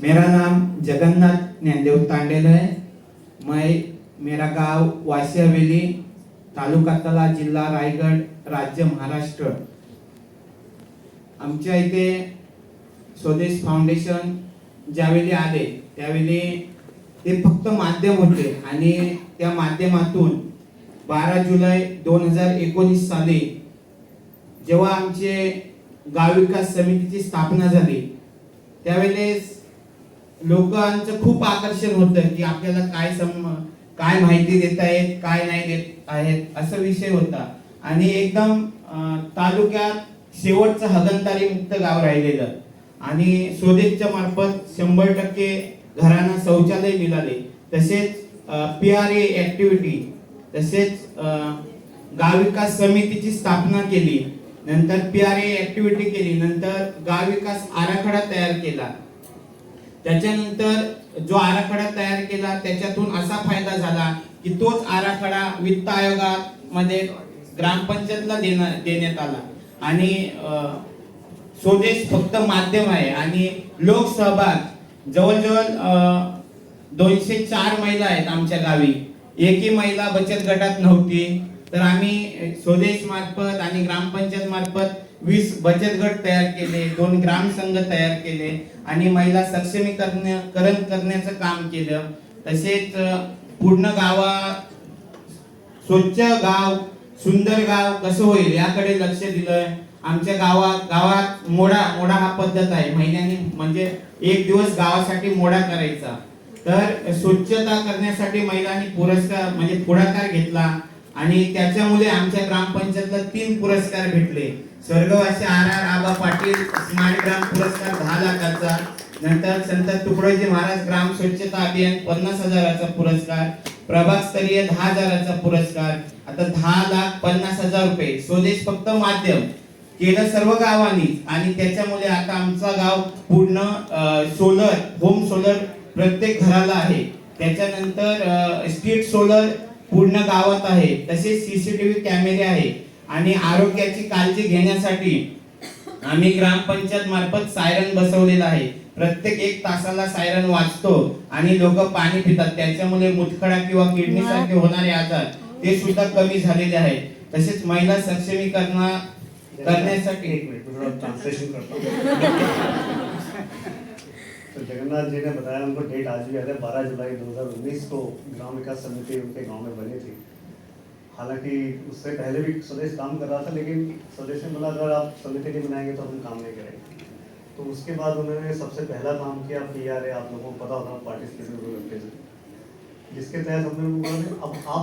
मेरा नाम जगन्नाथ ज्ञानदेव तांडेल है। मेरा गांव वासी हवेली, तालुका तला, जिल्हा रायगड, राज्य महाराष्ट्र। आमच्या इथे स्वदेश फाउंडेशन ज्यावेळी आले त्यावेळी ते फक्त माध्यम होते आणि त्या माध्यमातून 12 जुलै 2019 साली जेव्हा आमचे गाव विकास समितीची स्थापना झाली त्यावेळेस लोकांचं खूप आकर्षण होतं की आपल्याला काय माहिती देत आहेत, काय नाही देत आहेत असा विषय होता। आणि एकदम तालुक्यात शेवटचं हगणदारी मुक्त गाव राहिलेलं आणि स्वदेशच्या मार्फत 100% घरांना शौचालय मिळाले। तसेच PRA ऍक्टिव्हिटी, तसेच गाव विकास समितीची स्थापना केली, नंतर PRA ऍक्टिव्हिटी केली, नंतर गाव विकास आराखडा तयार केला। त्याच्यानंतर जो आराखडा तयार केला त्याच्यातून असा फायदा झाला की तोच आराखडा वित्त आयोगामध्ये ग्रामपंचायतला देण्यात आला। आणि स्वदेश फक्त माध्यम आहे आणि लोकसहभाग जवळजवळ 204 महिला आहेत आमच्या गावी। एकही महिला बचत गटात नव्हती, तर आम्ही स्वदेश मार्फत आणि ग्रामपंचायत मार्फत 20 बचत गट तयार केले, 2 ग्राम संघ तयार केले आणि महिला सक्षमीकरण करण्याचं काम केलं। तसेच पूर्ण गावात स्वच्छ गाव, सुंदर गाव कसं होईल याकडे लक्ष दिलंय। आमच्या गावात मोडा हा पद्धत आहे, महिन्यानी म्हणजे एक दिवस गावासाठी मोडा करायचा। तर स्वच्छता करण्यासाठी महिलांनी पुढाकार घेतला आणि त्याच्यामुळे आमच्या ग्रामपंचायतला 3 पुरस्कार भेटले। स्वर्गवासी RR आबा पाटील स्मार्ट ग्राम पुरस्कार 10 लाखाचा, नंतर संत तुकडोजी महाराज ग्राम स्वच्छता अभियान 50,000चा पुरस्कार, प्रभाग स्तरीय 10,000चा पुरस्कार, आता 10,50,000 रुपये। स्वदेश फक्त माध्यम केलं सर्व गावांनी आणि त्याच्यामुळे आता आमचा गाव पूर्ण होम सोलर प्रत्येक घराला आहे। त्याच्यानंतर स्ट्रीट सोलर पूर्ण गावात आहे, तसेच CCTV कॅमेरे आहे आणि आरोग्याची काळजी घेण्यासाठी आम्ही ग्रामपंचायत मार्फत सायरन बसवलेला आहे। प्रत्येक 1 तासाला सायरन वाजतो आणि लोक पाणी पितात, त्याच्यामुळे मुतखडा किंवा किडनी सारखे होणारे आजार ते सुद्धा कमी झालेले आहेत। तसेच महिला सक्षमीकरण करण्यासाठी ट्रांसलेशन करता हूं। तो जगन्नाथ जी ने बताया, उनको डेट आज भी याद है, 12 जुलाई 2019 को ग्राम विकास समिति उनके गांव में बनी थी। हालांकि उससे पहले भी स्वदेश काम कर रहा था, लेकिन स्वदेश ने बोला अगर आप समिति नहीं बनाएंगे तो हम काम नहीं करेंगे। तो उसके बाद उन्होंने सबसे पहला काम किया PRA, आप लोगों को पता होगा, पार्टिसिपेशन ग्रुप, जिसके तहत हमने अब आप